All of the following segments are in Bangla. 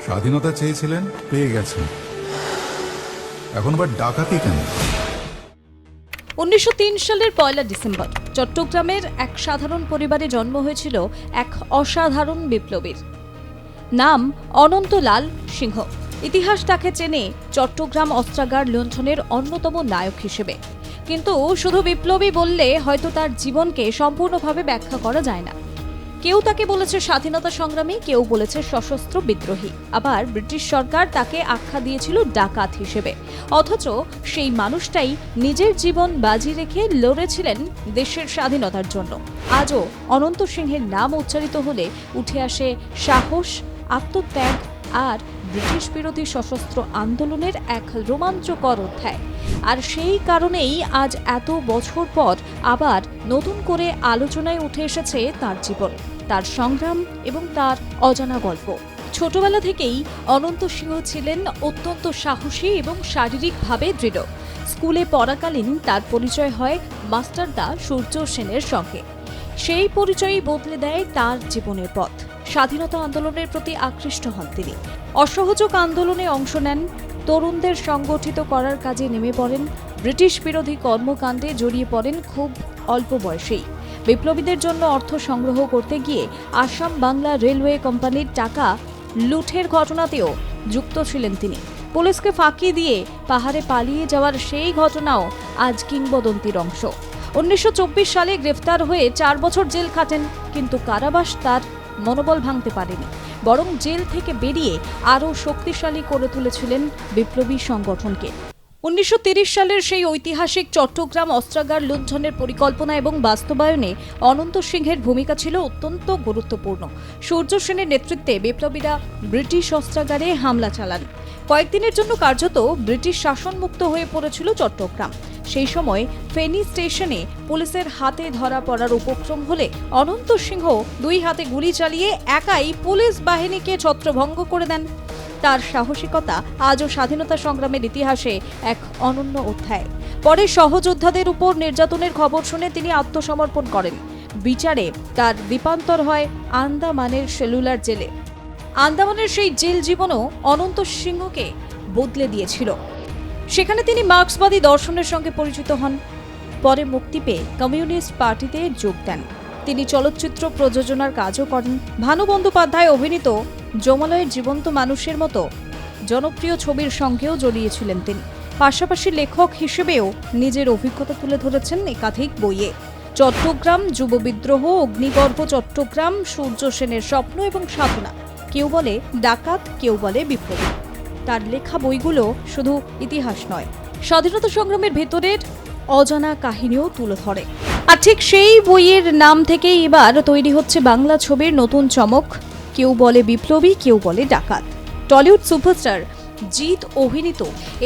স্বাধীনতা চেয়েছিলেন, পেয়ে গেছেন, এখন আবার ডাকাতি কেন? 1903 সালের 1 ডিসেম্বর চট্টগ্রামের এক সাধারণ পরিবারে জন্ম হয়েছিল এক অসাধারণ বিপ্লবীর। নাম অনন্তলাল সিংহ। ইতিহাস তাকে চেনে চট্টগ্রাম অস্ত্রাগার লুণ্ঠনের অন্যতম নায়ক হিসেবে। কিন্তু শুধু বিপ্লবী বললে হয়তো তার জীবনকে সম্পূর্ণভাবে ব্যাখ্যা করা যায় না। কেউ তাকে বলেছে স্বাধীনতা সংগ্রামী, কেউ বলেছে সশস্ত্র বিদ্রোহী, আবার ব্রিটিশ সরকার তাকে আখ্যা দিয়েছিল ডাকাত হিসেবে। অথচ সেই মানুষটাই নিজের জীবন বাজি রেখে লড়েছিলেন দেশের স্বাধীনতার জন্য। আজও অনন্ত সিংহের নাম উচ্চারিত হলে উঠে আসে সাহস, আত্মত্যাগ আর ব্রিটিশ বিরোধী সশস্ত্র আন্দোলনের এক রোমাঞ্চকর অধ্যায়। আর সেই কারণেই আজ এত বছর পর আবার নতুন করে আলোচনায় উঠে এসেছে তার জীবন, তার সংগ্রাম এবং তার অজানা গল্প। ছোটবেলা থেকেই অনন্ত সিংহ ছিলেন অত্যন্ত সাহসী এবং শারীরিকভাবে দৃঢ়। স্কুলে পড়াকালীন তার পরিচয় হয় মাস্টারদা সূর্য সেনের সঙ্গে। সেই পরিচয়ই বদলে দেয় তার জীবনের পথ। স্বাধীনতা আন্দোলনের প্রতি আকৃষ্ট হন তিনি। অসহযোগ আন্দোলনে অংশ নেন, তরুণদের সংগঠিত করার কাজে নেমে পড়েন, ব্রিটিশ বিরোধী কর্মকাণ্ডে জড়িয়ে পড়েন খুব অল্প বয়সেই। বিপ্লবীদের জন্য অর্থ সংগ্রহ করতে গিয়ে আসাম বাংলা রেলওয়ে কোম্পানির টাকা লুঠের ঘটনাতেও যুক্ত ছিলেন তিনি। পুলিশকে ফাঁকি দিয়ে পাহাড়ে পালিয়ে যাওয়ার সেই ঘটনাও আজ কিংবদন্তির অংশ। 1924 সালে গ্রেফতার হয়ে 4 বছর জেল কাটেন, কিন্তু কারাবাস তার মনোবল ভাঙতে পারেনি, বরং জেল থেকে বেরিয়ে আরও শক্তিশালী করে তুলেছিলেন বিপ্লবী সংগঠনকে। 1930 সালের সেই ঐতিহাসিক চট্টগ্রাম অস্ত্রাগার লুণ্ঠনের পরিকল্পনা এবং বাস্তবায়নে অনন্ত সিংহের ভূমিকা ছিল অত্যন্ত গুরুত্বপূর্ণ। সূর্য সেনের নেতৃত্বে বিপ্লবীরা ব্রিটিশ অস্ত্রাগারে হামলা চালান। কয়েকদিনের জন্য কার্যত ব্রিটিশ শাসনমুক্ত হয়ে পড়েছিল চট্টগ্রাম। সেই সময় ফেনী স্টেশনে পুলিশের হাতে ধরা পড়ার উপক্রম হলে অনন্ত সিংহ 2 হাতে গুলি চালিয়ে একাই পুলিশ বাহিনীকে ছত্রভঙ্গ করে দেন। তার সাহসিকতা আজও স্বাধীনতা সংগ্রামের ইতিহাসে এক অনন্য অধ্যায়। পরে সহযোদ্ধাদের উপর নির্যাতনের খবর শুনে তিনি আত্মসমর্পণ করেন। বিচারে তার দ্বীপান্তর হয় আন্দামানের সেলুলার জেলে। আন্দামানের সেই জেল জীবনও অনন্ত সিংহকে বদলে দিয়েছিল। সেখানে তিনি মার্ক্সবাদী দর্শনের সঙ্গে পরিচিত হন। পরে মুক্তি পেয়ে কমিউনিস্ট পার্টিতে যোগ দেন। তিনি চলচ্চিত্র প্রযোজনার কাজও করেন। ভানু বন্দ্যোপাধ্যায় অভিনীত যমলয়ের জীবন্ত মানুষের মতো জনপ্রিয় ছবির সঙ্গেও জড়িয়েছিলেন তিনি। পাশাপাশি লেখক হিসেবেও নিজের অভিজ্ঞতা তুলে ধরেছেন একাধিক বইয়ে। চট্টগ্রাম, যুব বিদ্রোহ, অগ্নিগর্ভ চট্টগ্রাম, সূর্য সেনের স্বপ্ন এবং সাধনা। কেউ বলে ডাকাত, কেউ বলে বিপ্লবী। তার লেখা বইগুলো শুধু ইতিহাস নয়, স্বাধীনতা সংগ্রামের ভেতরের অজানা কাহিনীও তুলে ধরে। আর ঠিক সেই বইয়ের নাম থেকেই এবার তৈরি হচ্ছে বাংলা ছবির নতুন চমক। কেউ বলে বিপ্লবী, কেউ বলে ডাকাত। টলিউড সুপারস্টার জিৎ অভিনীত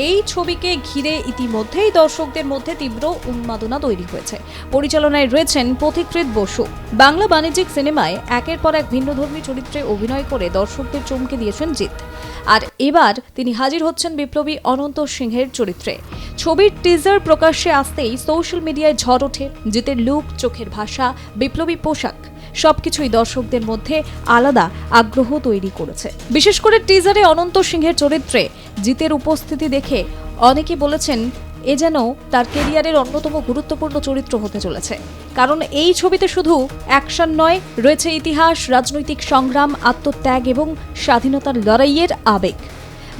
এই ছবিকে ঘিরে ইতিমধ্যেই দর্শকদের মধ্যে তীব্র উন্মাদনা তৈরি হয়েছে। পরিচালনায় রয়েছেন পথিকৃৎ বসু। বাংলা বাণিজ্যিক সিনেমায় একের পর এক ভিন্নধর্মী চরিত্রে অভিনয় করে দর্শকদের চমকে দিয়েছেন জিৎ। আর এবার তিনি হাজির হচ্ছেন বিপ্লবী অনন্ত সিংহের চরিত্রে। ছবির টিজার প্রকাশ্যে আসতেই সোশ্যাল মিডিয়ায় ঝড় ওঠে। জিতের লুক, চোখের ভাষা, বিপ্লবী পোশাক সবকিছুই দর্শকদের মধ্যে আলাদা আগ্রহ তৈরি করেছে। বিশেষ করে টিজারে অনন্ত সিংহের চরিত্রে জিতের উপস্থিতি দেখে অনেকে বলেছেন এ যেন তার ক্যারিয়ারের অন্যতম গুরুত্বপূর্ণ চরিত্র হতে চলেছে। কারণ এই ছবিতে শুধু অ্যাকশন নয়, রয়েছে ইতিহাস, রাজনৈতিক সংগ্রাম, আত্মত্যাগ এবং স্বাধীনতার লড়াইয়ের আবেগ।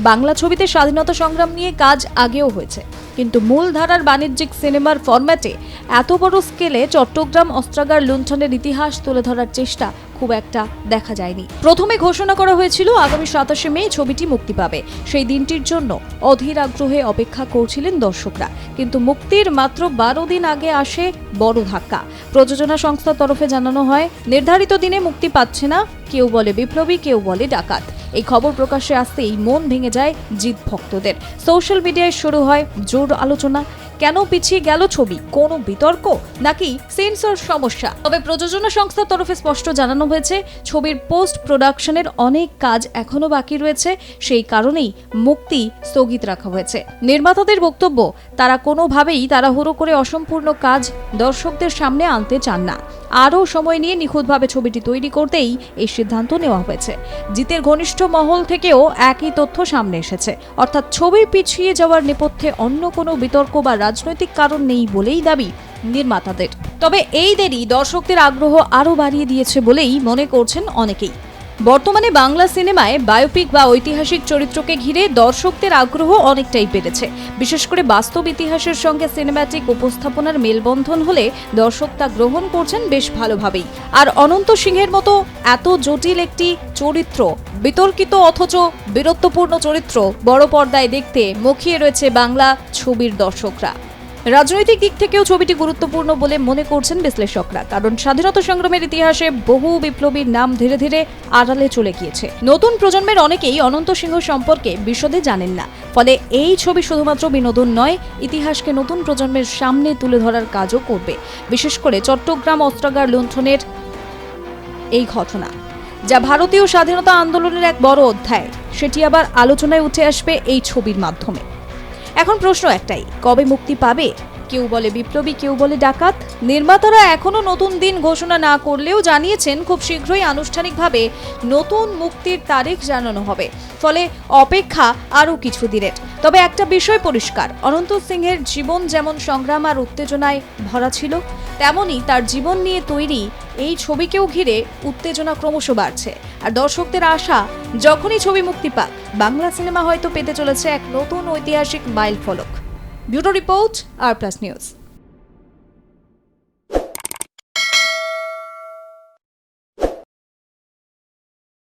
বাংলা ছবিতে স্বাধীনতা সংগ্রাম নিয়ে কাজ আগেও হয়েছে, কিন্তু মূলধারার বাণিজ্যিক সিনেমার ফরম্যাটে এত বড় স্কেলে চট্টগ্রাম অস্ত্রাগার লুণ্ঠনের ইতিহাস তুলে ধরার চেষ্টা খুব একটা দেখা যায়নি। প্রথমে ঘোষণা করা হয়েছিল আগামী 27শে মে ছবিটি মুক্তি পাবে। সেই দিনটির জন্য অধীর আগ্রহে অপেক্ষা করছিলেন দর্শকরা। কিন্তু মুক্তির মাত্র 12 দিন আগে আসে বড় ধাক্কা। প্রযোজনা সংস্থার তরফে জানানো হয় নির্ধারিত দিনে মুক্তি পাচ্ছে না। কেউ বলে বিপ্লবী, কেউ বলে ডাকাত। এই খবর প্রকাশ্যে আসতেই মন ভেঙে যায় জিৎ ভক্তদের। সোশ্যাল মিডিয়ায় শুরু হয় জোর আলোচনা। কেন পিছিয়ে গেল ছবি? কোনো বিতর্ক নাকি সেন্সর সমস্যা? তবে প্রযোজনা সংস্থার তরফে স্পষ্ট জানানো হয়েছে ছবির পোস্ট প্রোডাকশনের অনেক কাজ এখনো বাকি রয়েছে। সেই কারণেই মুক্তি স্থগিত রাখা হয়েছে। নির্মাতাদের বক্তব্য, তারা কোনোভাবেই তাড়াহুড়ো করে অসম্পূর্ণ কাজ দর্শকদের সামনে আনতে চান না। আরও সময় নিয়ে নিখুঁতভাবে ছবিটি তৈরি করতেই এই সিদ্ধান্ত নেওয়া হয়েছে। জিতের ঘনিষ্ঠ মহল থেকেও একই তথ্য সামনে এসেছে, অর্থাৎ ছবি পিছিয়ে যাওয়ার নেপথ্যে অন্য কোনো বিতর্ক বা রাজনৈতিক কারণ নেই বলেই দাবি নির্মাতাদের। তবে এই দেরি দর্শকদের আগ্রহ আরও বাড়িয়ে দিয়েছে বলেই মনে করছেন অনেকেই। বর্তমানে বাংলা সিনেমায় বায়োপিক বা ঐতিহাসিক চরিত্রকে ঘিরে দর্শকদের আগ্রহ অনেকটাই বেড়েছে। বিশেষ করে বাস্তব ইতিহাসের সঙ্গে সিনেম্যাটিক উপস্থাপনার মেলবন্ধন হলে দর্শক তা গ্রহণ করছেন বেশ ভালোভাবেই। আর অনন্ত সিংহের মতো এত জটিল একটি চরিত্র, বিতর্কিত অথচ বীরত্বপূর্ণ চরিত্র বড় পর্দায় দেখতে মুখিয়ে রয়েছে বাংলা ছবির দর্শকরা। রাজনৈতিক দিক থেকেও ছবিটি গুরুত্বপূর্ণ বলে মনে করছেন বিশ্লেষকরা, কারণ স্বাধীনতা সংগ্রামের ইতিহাসে বহু বিপ্লবীর নাম ধীরে ধীরে আড়ালে চলে গিয়েছে। নতুন প্রজন্মের অনেকেই অনন্ত সিংহ সম্পর্কে বিশদে জানেন না, ফলে এই ছবি শুধুমাত্র বিনোদন নয়, ইতিহাসকে নতুন প্রজন্মের সামনে তুলে ধরার কাজও করবে। বিশেষ করে চট্টগ্রাম অস্ত্রাগার লুণ্ঠনের এই ঘটনা, যা ভারতীয় স্বাধীনতা আন্দোলনের এক বড় অধ্যায়, সেটি আবার আলোচনায় উঠে আসবে এই ছবির মাধ্যমে। এখন প্রশ্ন একটাই, কবে মুক্তি পাবে? কেউ বলে বিপ্লবী, কেউ বলে ডাকাত। নির্মাতারা এখনো নতুন দিন ঘোষণা না করলেও জানিয়েছেন খুব শীঘ্রই আনুষ্ঠানিকভাবে নতুন মুক্তির তারিখ জানানো হবে, ফলে অপেক্ষা আরও কিছু দিনের। তবে একটা বিষয় পরিষ্কার, অনন্ত সিংহের জীবন যেমন সংগ্রাম আর উত্তেজনায় ভরা ছিল, তেমনি তার জীবন নিয়ে তৈরি এই ছবিকেও ঘিরে উত্তেজনা ক্রমশ বাড়ছে। আর দর্শকদের আশা, যখনই ছবি মুক্তি পাক, বাংলা সিনেমা হয়তো পেতে চলেছে এক নতুন ঐতিহাসিক মাইলফলক। ব্যুরো রিপোর্ট, আর প্লাস নিউজ।